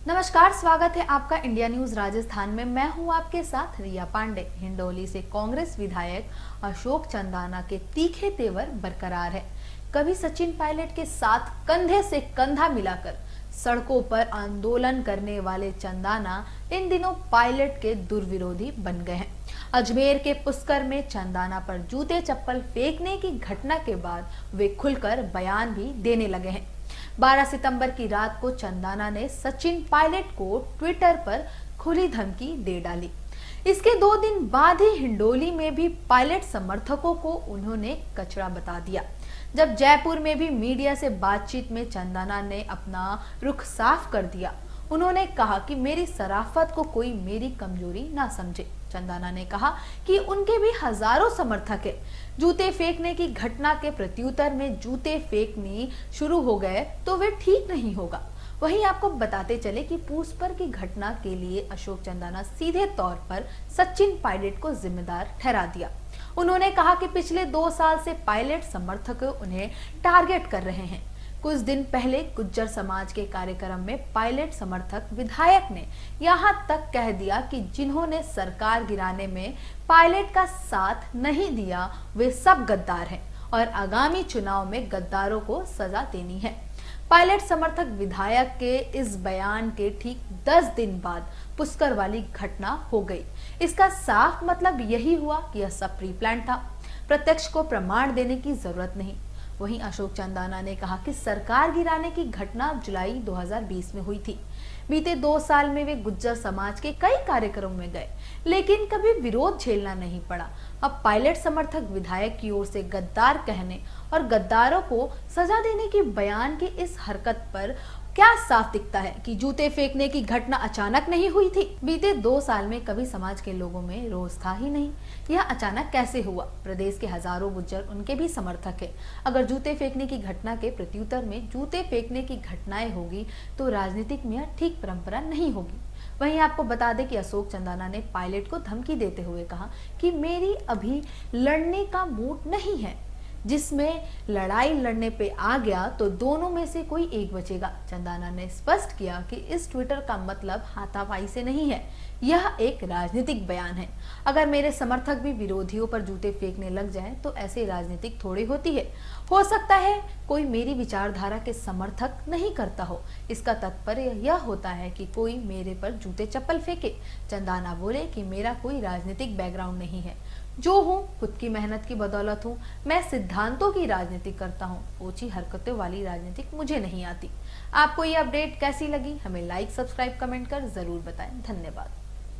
नमस्कार, स्वागत है आपका इंडिया न्यूज राजस्थान में। मैं हूं आपके साथ रिया पांडे। हिंडोली से कांग्रेस विधायक अशोक चंदाना के तीखे तेवर बरकरार है। कभी सचिन पायलट के साथ कंधे से कंधा मिलाकर सड़कों पर आंदोलन करने वाले चंदाना इन दिनों पायलट के दुर्विरोधी बन गए हैं। अजमेर के पुष्कर में चंदाना पर जूते चप्पल फेंकने की घटना के बाद वे खुलकर बयान भी देने लगे हैं। 12 सितंबर की रात को चंदाना ने सचिन पायलट को ट्विटर पर खुली धमकी दे डाली। इसके 2 दिन बाद ही हिंडोली में भी पायलट समर्थकों को उन्होंने कचरा बता दिया। जब जयपुर में भी मीडिया से बातचीत में चंदाना ने अपना रुख साफ कर दिया। उन्होंने कहा कि मेरी शराफत को कोई मेरी कमजोरी ना समझे। चंदाना ने कहा कि उनके भी हजारों समर्थक है। जूते फेंकने की घटना के प्रत्युत्तर में जूते फेंकनी शुरू हो गए तो वे ठीक नहीं होगा। वहीं आपको बताते चले कि पुष्कर की घटना के लिए अशोक चंदाना सीधे तौर पर सचिन पायलट को जिम्मेदार ठहरा दिया। उन्होंने कहा कि पिछले 2 साल से पायलट समर्थक उन्हें टारगेट कर रहे हैं। कुछ दिन पहले गुज्जर समाज के कार्यक्रम में पायलट समर्थक विधायक ने यहां तक कह दिया कि जिन्होंने सरकार गिराने में पायलट का साथ नहीं दिया वे सब गद्दार हैं और आगामी चुनाव में गद्दारों को सजा देनी है। पायलट समर्थक विधायक के इस बयान के ठीक 10 दिन बाद पुष्कर वाली घटना हो गई। इसका साफ मतलब यही हुआ कि यह सब प्री प्लान था। प्रत्यक्ष को प्रमाण देने की जरूरत नहीं। वहीं अशोक चंदाना ने कहा कि सरकार गिराने की घटना जुलाई 2020 में हुई थी। बीते 2 साल में वे गुज्जर समाज के कई कार्यक्रमों में गए, लेकिन कभी विरोध झेलना नहीं पड़ा। अब पायलट समर्थक विधायक की ओर से गद्दार कहने और गद्दारों को सजा देने की बयान की इस हरकत पर क्या साफ दिखता है कि जूते फेंकने की घटना अचानक नहीं हुई थी। बीते 2 साल में कभी समाज के लोगों में रोष था ही नहीं। यह अचानक कैसे हुआ? प्रदेश के हजारों गुज्जर उनके भी समर्थक है। अगर जूते फेंकने की घटना के प्रत्युत्तर में जूते फेंकने की घटनाएं होगी तो राजनीतिक में यह ठीक परंपरा नहीं होगी। वहीं आपको बता दें कि अशोक चंदाना ने पायलट को धमकी देते हुए कहा कि मेरी अभी लड़ने का मूड नहीं है। जिसमें लड़ाई लड़ने पे आ गया तो दोनों में से कोई एक बचेगा। चंदाना ने स्पष्ट किया कि इस ट्विटर का मतलब हाथापाई से नहीं है, यह एक राजनीतिक बयान है। अगर मेरे समर्थक भी विरोधियों पर जूते फेंकने लग जाएं तो ऐसे राजनीतिक थोड़ी होती है। हो सकता है कोई मेरी विचारधारा के समर्थक नहीं करता हो। इसका तात्पर्य यह होता है कि कोई मेरे पर जूते चप्पल फेंके। चंदाना बोले कि मेरा कोई राजनीतिक बैकग्राउंड नहीं है। जो हूँ खुद की मेहनत की बदौलत हूँ। मैं सिद्धांतों की राजनीति करता हूँ। ऊंची हरकतों वाली राजनीति मुझे नहीं आती। आपको ये अपडेट कैसी लगी? हमें लाइक, सब्सक्राइब, कमेंट कर जरूर बताएं। धन्यवाद।